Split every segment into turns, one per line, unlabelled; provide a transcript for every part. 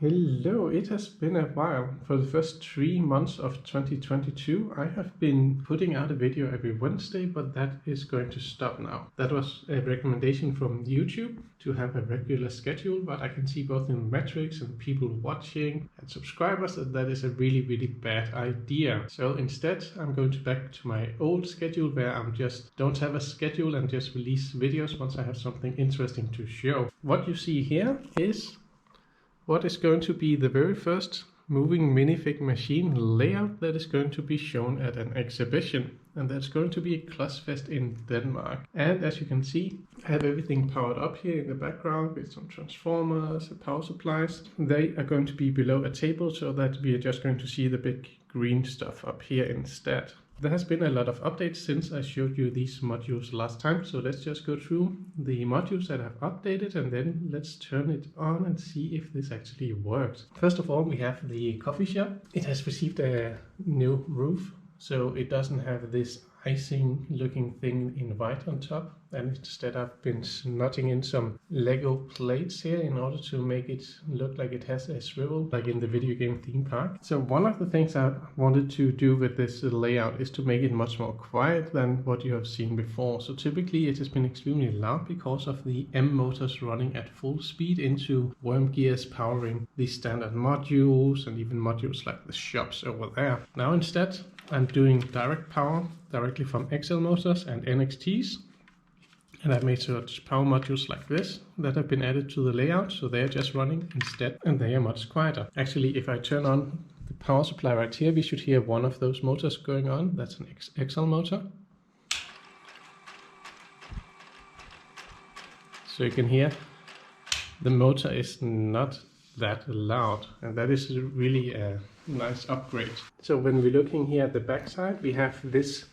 Hello, it has been a while. For the first 3 months of 2022, I have been putting out a video every Wednesday, but that is going to stop now. That was a recommendation from YouTube to have a regular schedule, but I can see both in metrics and people watching and subscribers that is a really bad idea. So instead, I'm going back to my old schedule where I'm just don't have a schedule and just release videos once I have something interesting to show. What you see here is what is going to be the very first Moving Minifig Machine layout that is going to be shown at an exhibition, and that's going to be a Klodsfest in Denmark. And as you can see, I have everything powered up here in the background with some transformers and power supplies. They are going to be below a table so that we are just going to see the big green stuff up here instead. There has been a lot of updates since I showed you these modules last time, so let's just go through the modules that I've updated and then let's turn it on and see if this actually works. First of all, we have the coffee shop. It has received a new roof, so it doesn't have this icing looking thing in white on top, and instead I've been knotting in some Lego plates here in order to make it look like it has a swivel like in the video game theme park. So one of the things I wanted to do with this layout is to make it much more quiet than what you have seen before. So typically it has been extremely loud because of the M motors running at full speed into worm gears powering the standard modules and even modules like the shops over there. Now instead I'm doing direct power directly from XL motors and NXTs, and I've made such power modules like this that have been added to the layout, so they're just running instead and they are much quieter. Actually, if I turn on the power supply right here, we should hear one of those motors going on. That's an XL motor. So you can hear the motor is not that loud, and that is really a nice upgrade. So when we're looking here at the back side, we have this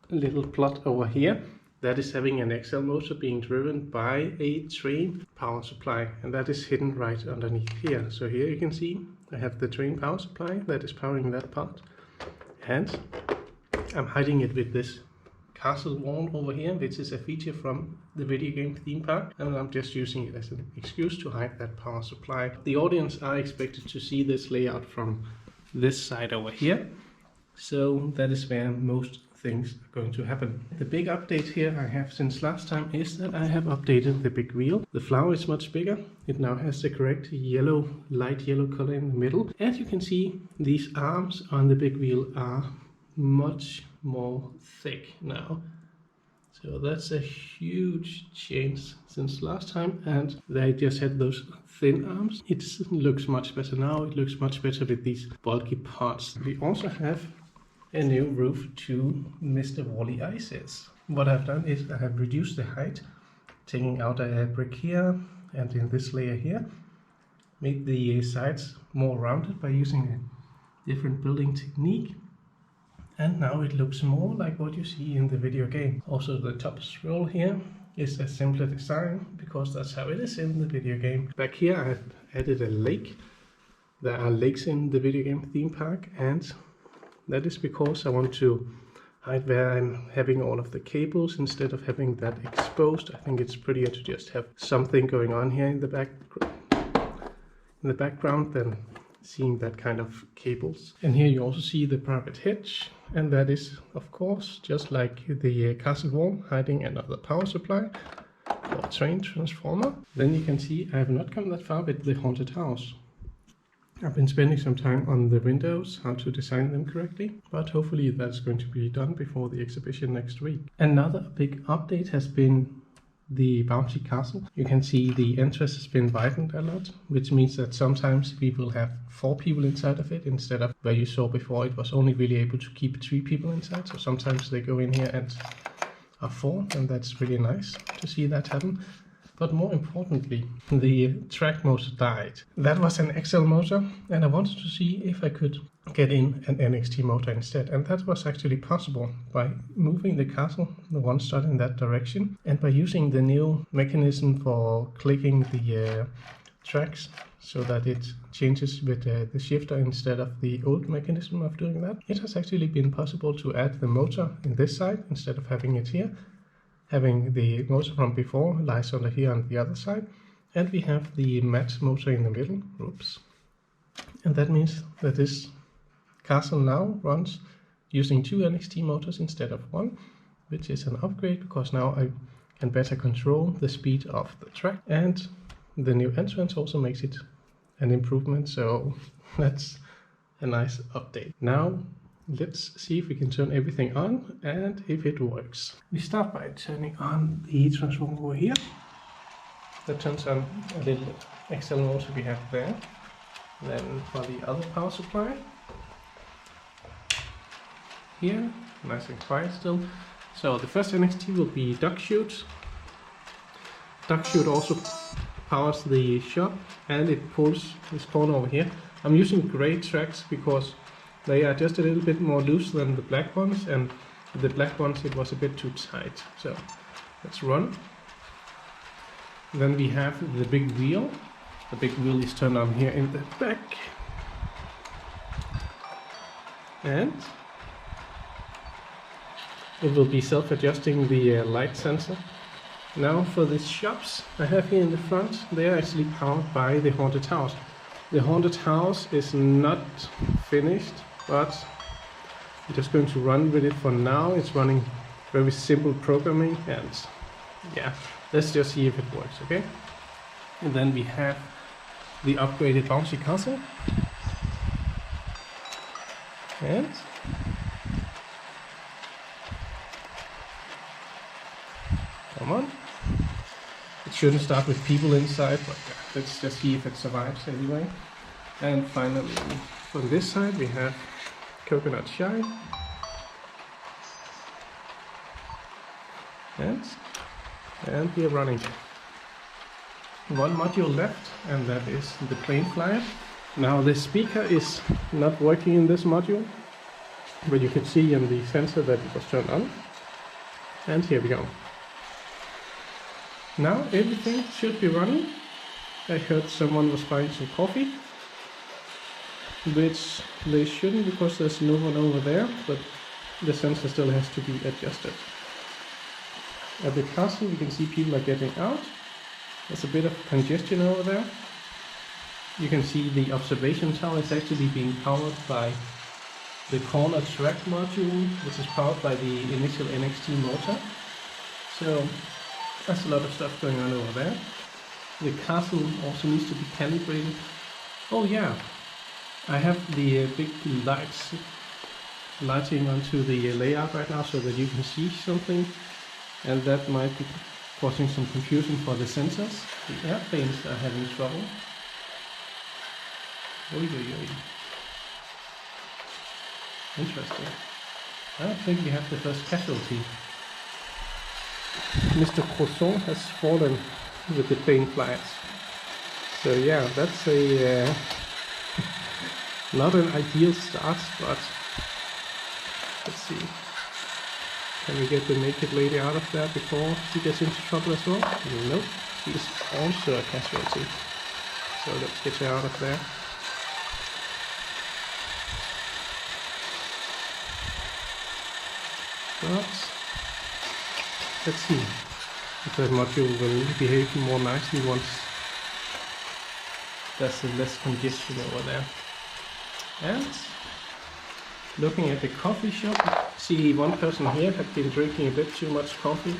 little plot over here that is having an XL motor being driven by a train power supply, and that is hidden right underneath here. So here you can see I have the train power supply that is powering that part, and I'm hiding it with this castle wall over here, which is a feature from the video game theme park, and I'm just using it as an excuse to hide that power supply. The audience are expected to see this layout from this side over here, so that is where most things are going to happen. The big update here I have since last time is that I have updated the big wheel. The flower is much bigger. It now has the correct yellow, light yellow color in the middle, and you can see these arms on the big wheel are much more thick now. So that's a huge change since last time, and they just had those thin arms. It looks much better now. It looks much better with these bulky parts. We also have a new roof to Mr. Wally Ices. What I've done is I have reduced the height, taking out a brick here and in this layer here, made the sides more rounded by using a different building technique. And now it looks more like what you see in the video game. Also the top scroll here is a simpler design because that's how it is in the video game. Back here I have added a lake. There are lakes in the video game theme park, and that is because I want to hide where I'm having all of the cables instead of having that exposed. I think it's prettier to just have something going on here in the background than seeing that kind of cables. And here you also see the private hedge, and that is of course just like the castle wall, hiding another power supply or train transformer. Then you can see I have not come that far with the haunted house. I've been spending some time on the windows, how to design them correctly, but hopefully that's going to be done before the exhibition next week. Another big update has been the Bouncy Castle. You can see the entrance has been widened a lot, which means that sometimes we will have 4 people inside of it instead of where you saw before it was only really able to keep 3 people inside. So sometimes they go in here and are 4, and that's really nice to see that happen. But more importantly, the track motor died. That was an XL motor, and I wanted to see if I could get in an NXT motor instead. And that was actually possible by moving the castle the one stud in that direction, and by using the new mechanism for clicking the tracks so that it changes with the shifter instead of the old mechanism of doing that. It has actually been possible to add the motor in this side instead of having it here. Having the motor from before lies under here on the other side, and we have the mat motor in the middle. Oops. And that means that this castle now runs using 2 NXT motors instead of 1, which is an upgrade because now I can better control the speed of the track, and the new entrance also makes it an improvement, so that's a nice update. Now let's see if we can turn everything on and if it works. We start by turning on the transformer over here. That turns on a little XL motor we have there. Then for the other power supply, here, nice and quiet still. So the first NXT will be duck chute. Duck chute also powers the shop and it pulls this corner over here. I'm using gray tracks because they are just a little bit more loose than the black ones, and the black ones it was a bit too tight. So let's run. Then we have the big wheel. The big wheel is turned on here in the back. And it will be self-adjusting the light sensor. Now for the shops I have here in the front, they are actually powered by the haunted house. The haunted house is not finished, but I'm just going to run with it for now. It's running very simple programming, and yeah, let's just see if it works, okay? And then we have the upgraded Bouncy Castle. And come on. It shouldn't start with people inside, but let's just see if it survives anyway. And finally, from this side we have Coconut Shine. And we are running. One module left, and that is the plane flyer. Now the speaker is not working in this module, but you can see in the sensor that it was turned on. And here we go. Now everything should be running. I heard someone was buying some coffee, which they shouldn't because there's no one over there, but the sensor still has to be adjusted. At the castle you can see people are getting out. There's a bit of congestion over there. You can see the observation tower is actually being powered by the corner track module, which is powered by the initial NXT motor. So there's a lot of stuff going on over there. The castle also needs to be calibrated. Oh yeah, I have the big lights lighting onto the layout right now so that you can see something, and that might be causing some confusion for the sensors. The airplanes are having trouble. Interesting. I think we have the first casualty. Mr. Croissant has fallen with the plane flyers. So yeah, that's a not an ideal start, but let's see. Can we get the naked lady out of there before she gets into trouble as well? Nope, she's also a casualty. So let's get her out of there. But let's see if the module will behave more nicely once there's less congestion over there. And looking at the coffee shop, see one person here had been drinking a bit too much coffee,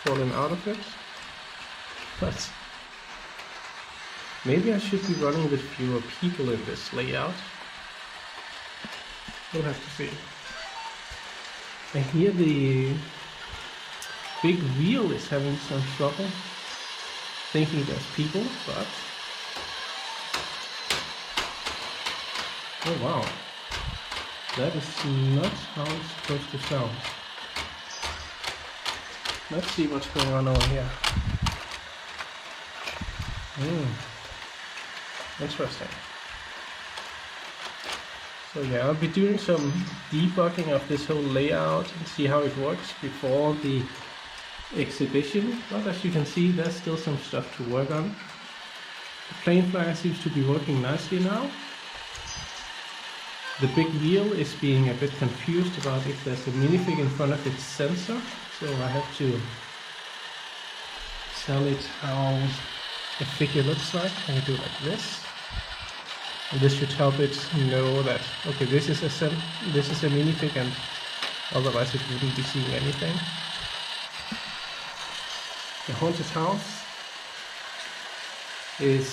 fallen out of it. But maybe I should be running with fewer people in this layout. We'll have to see. And here the big wheel is having some trouble, thinking there's people, but oh wow, that is not how it's supposed to sound. Let's see what's going on over here. Interesting. So yeah, I'll be doing some debugging of this whole layout and see how it works before the exhibition. But as you can see, there's still some stuff to work on. The plane flyer seems to be working nicely now. The big wheel is being a bit confused about if there's a minifig in front of its sensor, so I have to tell it how a figure looks like. I do it like this. And this should help it know that, okay, this is a minifig, and otherwise it wouldn't be seeing anything. The haunted house is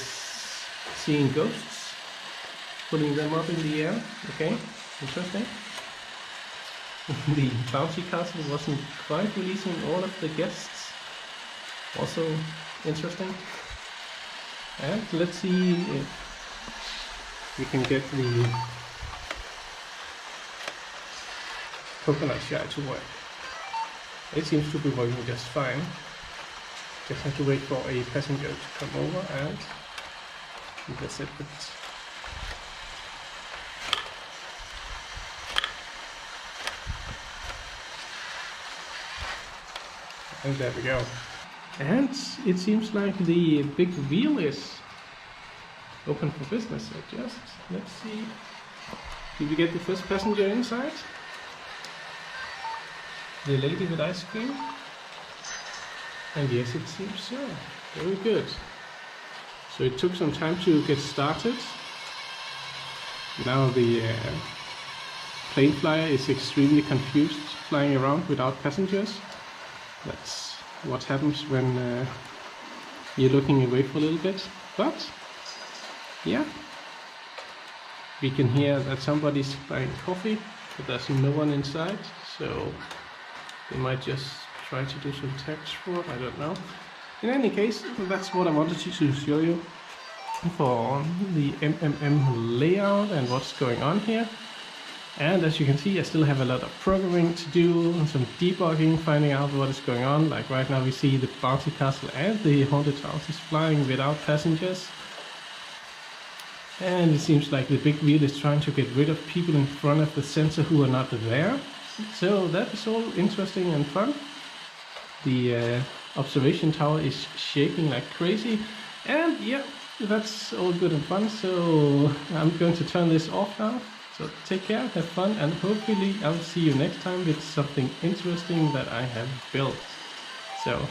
seeing ghosts, putting them up in the air. Okay, interesting. The Bouncy Castle wasn't quite releasing all of the guests. Also interesting. And let's see if we can get the coconut shy to work. It seems to be working just fine. Just have to wait for a passenger to come over and that's it. And there we go. And it seems like the big wheel is open for business. So just let's see. Did we get the first passenger inside? The lady with ice cream? And yes, it seems so. Very good. So it took some time to get started. Now the plane flyer is extremely confused, flying around without passengers. That's what happens when you're looking away for a little bit. But yeah, we can hear that somebody's buying coffee, but there's no one inside, so they might just try to do some text fraud, I don't know. In any case, that's what I wanted to show you for the MMM layout and what's going on here. And as you can see, I still have a lot of programming to do and some debugging, finding out what is going on. Like right now we see the Bouncy Castle and the haunted house is flying without passengers. And it seems like the big wheel is trying to get rid of people in front of the sensor who are not there. So that is all interesting and fun. The observation tower is shaking like crazy. And yeah, that's all good and fun. So I'm going to turn this off now. So take care, have fun, and hopefully I'll see you next time with something interesting that I have built. So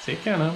take care now.